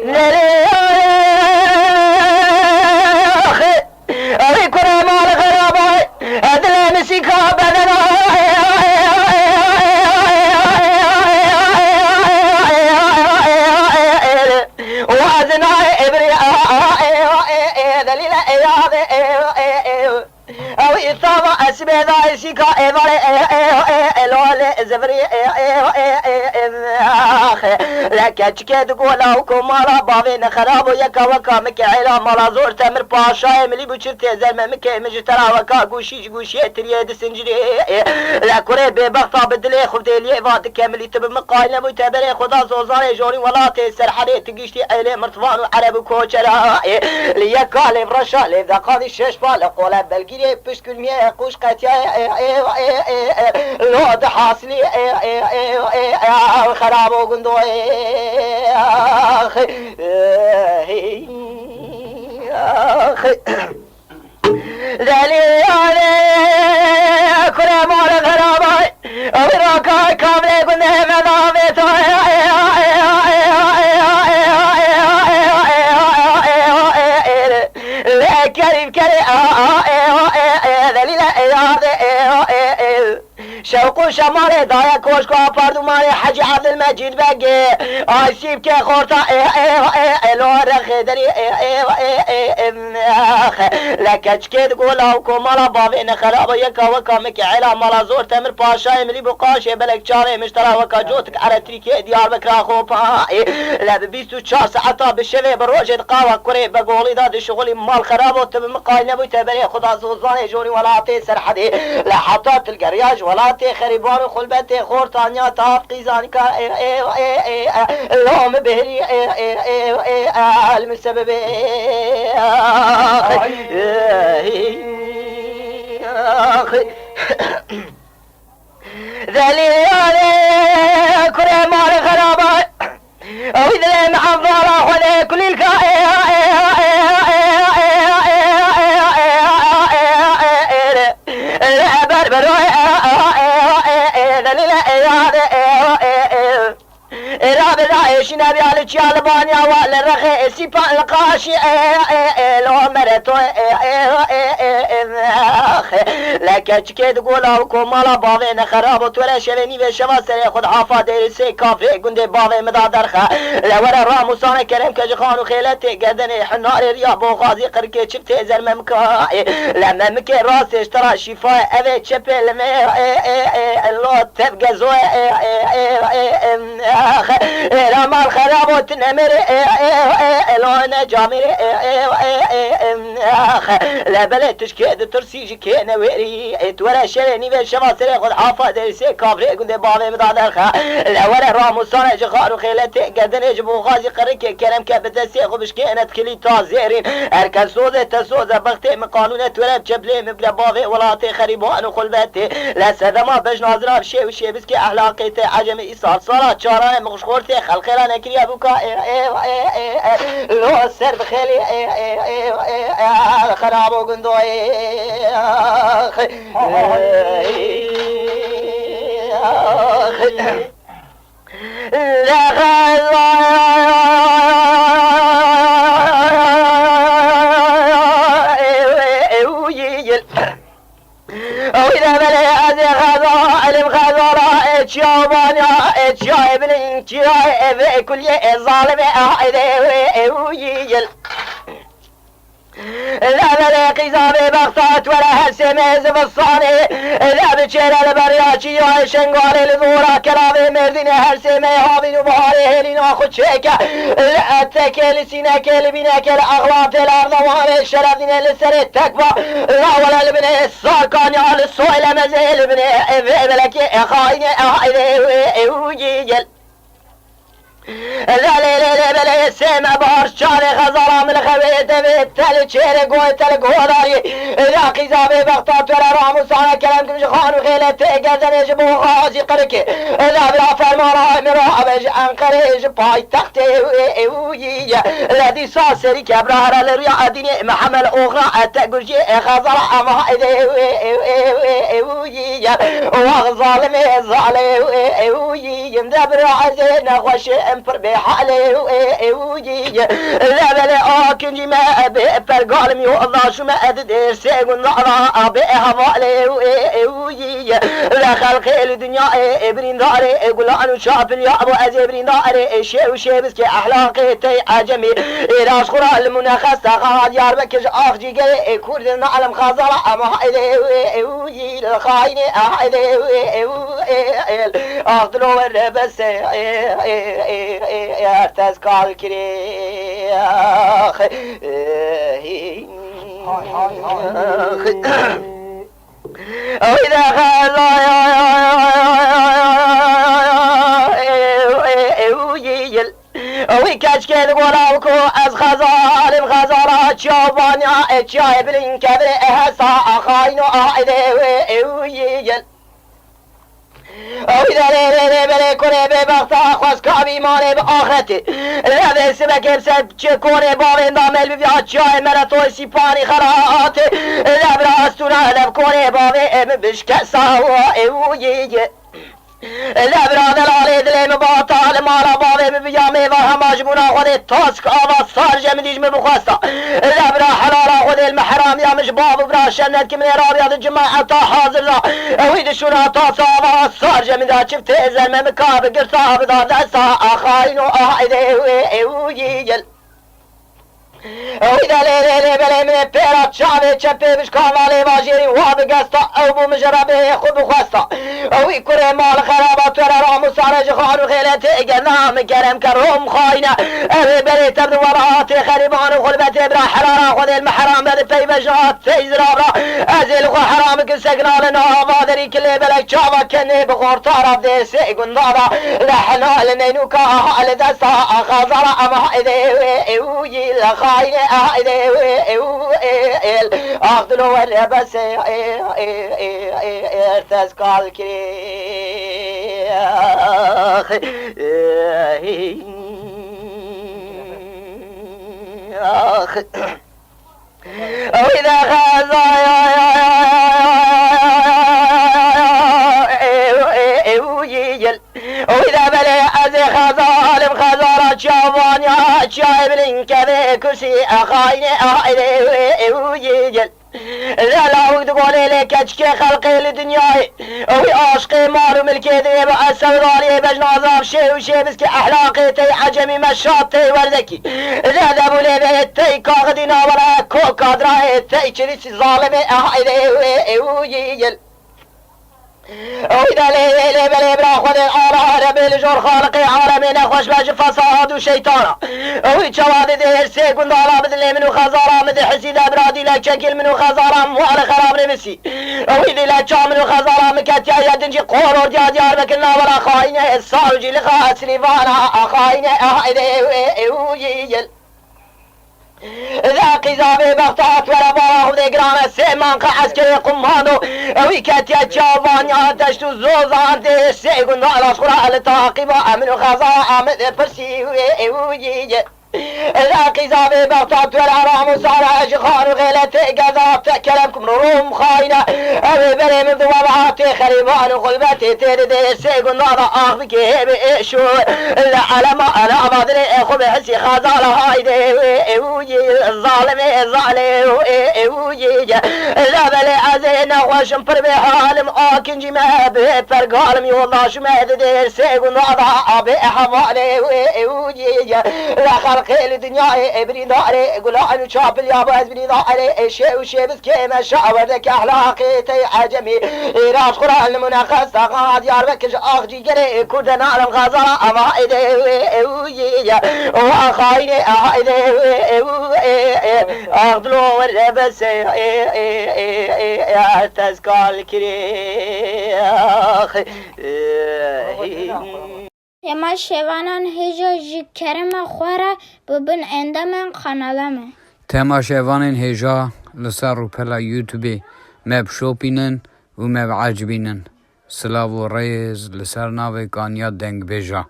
نري أبي كره مال غرابة أدل مسيكا بدنا وأذنا إبري دليل أو إثابة أسبيدا إسيكا إبري لولي زبري لك أشكي تقول أوكم مالا بابين خرابو يكا وكا مكي عيلا مالا زور تمر باشاي ملي بوشرتي زلمة مكي مجترا وكا قوشي تريد سنجري لكوري ببغطا بدلي خفتي لي فاد كاملي تب مقايلة متبري خدا زوزاني جوري ولاتي سرحري تقيشتي أيلي مرتفان وعرب وكوشرا ليكا لي برشا لي ذاقاني الشش بالقولة بلقيني بشكل مياه قوش قاتيا لود حاصلي خرابو قندوي ذلي كل مال غرابي أبراكا كاملي قندوي مدامي كريم شوق شمال دايا كوشكو باردو ماري حجي عبد المجيد بقي آسيب كي خورتا لو رخدري لك اشكي تقول اوكو مالا بابين خرابا يكا وكا مكي علا مالا زور تمر باشاي ملي بقاشي بلك شاري مشترا وكا جوتك على تريكي ديار بكرا خوبا لب 24 ساعتا بالشبه بروجة قاوة كوري بقولي داد شغلي مال خرابو تب مقايل نبوي تبري خدا زوزاني جوري ولاتي سرحدي لحطات القرياج ولاتي خريبان خلبتي خورتانيا تاب قيزانكا اللهم بهري المسبب ذلي كل مال خرابات او اذا معظرة ولا كل شنا بيالك يا لبانيا ولا رخي سيبان لقاشي لو مرتو لك اشكي تقول اوكم مالا بابين خرابط ولا شلني بشما سري خد عافا دير سي كافي قندي بابي مدا درخه لورا راموسان كريم كجخان وخيلتي قدني حنار ريا بو غازي قركي شفتي زلمه مكا لما مكي راسي اشترى شفاء ابي شبل لو تبقى زو رمال خرابوت نمر لون جامر لا بلتش كده ترسيج كينا ويري ولا شلني بشما سري خد عافا درسي كابري قند بابي مدادرخه لا ولا راموسان جخار وخيلتي قدن جبو غازي قركي كلام كبدسي خبش كينت كلي تازيرين اركن سوزه تسوزه بختي من قانون تولد جبلي مبلا بابي ولاتي خريبان وخلبتي لا سدما بج ناظرا بشي وشي بسكي اخلاقيتي عجمي ايصال صلاه شارع مخشخورتي خلقنا نكريا بوكا لو سر بخيلي خرابو قندوي لا وإذا بلي أزي غضاء المغضراء اتشابانيا اتشاي بالانتشاي كل ظالم أعيدي ويجل لا بلاقي زابي بغطات ولا هالسميز بالصاني لا بتشير البرياتي يا شنقالي لذورا كلامي مردين هالسمي هابين وبهاري هيلي ناخد شيكا لا اتكل سينك لبناك الاغلاط الارض وامي الشرفين لسر التكبة لا ولا لبني الساكاني على السويلة مزيل لبني بلكي خايني احيدي ويجل لا لا لا بلا يسمع بار شاري غزارة من الخبيت بالتالي شيري قوي تلك هوداري إذا قيزابي بغطات ولا راموس على كلامكم شخان وخيلتي قدن يجبو غازي قركي إذا بلا فرمارا مرابج أنقريج باي تختي ويجي الذي ساسري كبرار لرياء ديني محمل أخرى تقول شيء غزارة أما إذي ويجي وغظالمي ظالي ويجي مدبر عزينا خوش پر به حاله اویی لبل آکنجی ما به پرگالم یو الله شما ادد سیگون نعرا به حواله اویی لخلق الدنیا ابرین داره گلان و شافل یا ابو از ابرین داره شیو شیبس که احلاق تی عجمی راش خورا المنخص تقاد یار بکش آخ جیگه کرد نعلم خازالا اما اویی لخاین اخدلو الربس ارتز کال کری وإذا خذا وی کچ که گلاو کو از خزالم خزارات شوانیا چای بلین کبر احسا خاین و عیده ویل اوی داره بله کنه به بختا خوش کابی مانه به آخرتی لبه سبک بسد چه کنه باوین دامل بیا چای مرا توی سیپانی خرات لب راستونه لب کنه باوین بشکسا اوی لبرا دلاله دلم باطال مالا باوی بیامه و هماش بونا خود تاسک آواز سارجه مدیج بخواستا لبرا حلالا خود المحرام یامش باب برا شنت که من رابیات جماعت حاضر دا وید شونا تاس آواز سارجه مدا چفت زلمه مکاب گرسا بدا دستا آخاین و آهده اویل وإذا ليلة بلي من بيرات شعبي تشبي بش كامالي باجيري واب قسطا او بو مجربي خب خواستا وي كوري مال خرابات ورا رامو سارج خانو خيلتي قنام كرم كروم خاينة اوي بلي تبدو وراتي خريبان وخلبتي برا حرارة خذ المحرام بدي في بجات تيزرابا ازيل خو حرامك سقنا لنا بادري كلي بلك شعبا كني بخور طرف دي سيقن دابا لحنا لنينوكا حال دستا خازارا اما ايدي وي لخا اخدلو الربس ارتز کال کری وإذا خزا وإذا بلي أزي خزالم خزارة شوانيا شايبلين كذي كسي أخايني ويجل لا وقت قولي لك أشكي خلقي لدنياي وي عاشقي مارو ملكي دي بأسر داري بجنازام شي وشي بسكي أحلاقي تي عجمي مشاط تي وردكي لا دابو لي بيتي كاغدينا ولا كوكا دراي تي چريسي ظالمي ويجل وإذا ليلة بلي برا خود الآرار بالجور خالقي عالمي نخوش باج فساد وشيطانا وي شواد دير سيكون دالا بدلي منو خزارا مدي حسيدا برادي لك شكل منو خزارا موال خراب نمسي وي دي لك منو خزارا مكتيا يدنجي قورور ديار بكنا ولا خاينة الصاوجي لخاس ليفانا خاينة ويجل ذاقي زابي بغطات ولا بارا خذي قرامة سيمان عسكري قمانو اوي كاتيا تشافانيا تشتو زوزان دي سيقون نالا شخرا لتاقبا امنو خزا امد فرسي ويجي ذاقي زابي بغطات ولا رامو سارا جخان وغيلتي قذاب تكلمكم روم خاينة اوي بري من ذوابعاتي خريبان وخلبتي تيردي سيقون نالا اخذك هيبي ايشو لعلما انا مادري اخو بحسي خزالة هايدي الظالمي الظالي ويجي لا بلي عزينا وشم پر بحالم آكن جمع بفرقالم يوالله شما دير سيقون نالا بحوالي ويجي لا خلق الدنيا ابرين داري قلعن وشابل يابو ازبرين داري شي وشي بس كيما شاوردك احلاقي تي عجمي راش قرآن المنخص تقاد يار بكش اخ جيگري كردن عالم غزارة اما ايدي ويجي واخايني ايدي اخدلو الربس ارتزكال كري اما شوانان هجا جی کرم خوره ببین اندامن قنالمه تماشاوانین هجا لسر رو پلا یوتیوبی مب شوپینن و مب عجبینن سلاو و ریز لسر ناوی کانیا دنگ بیجا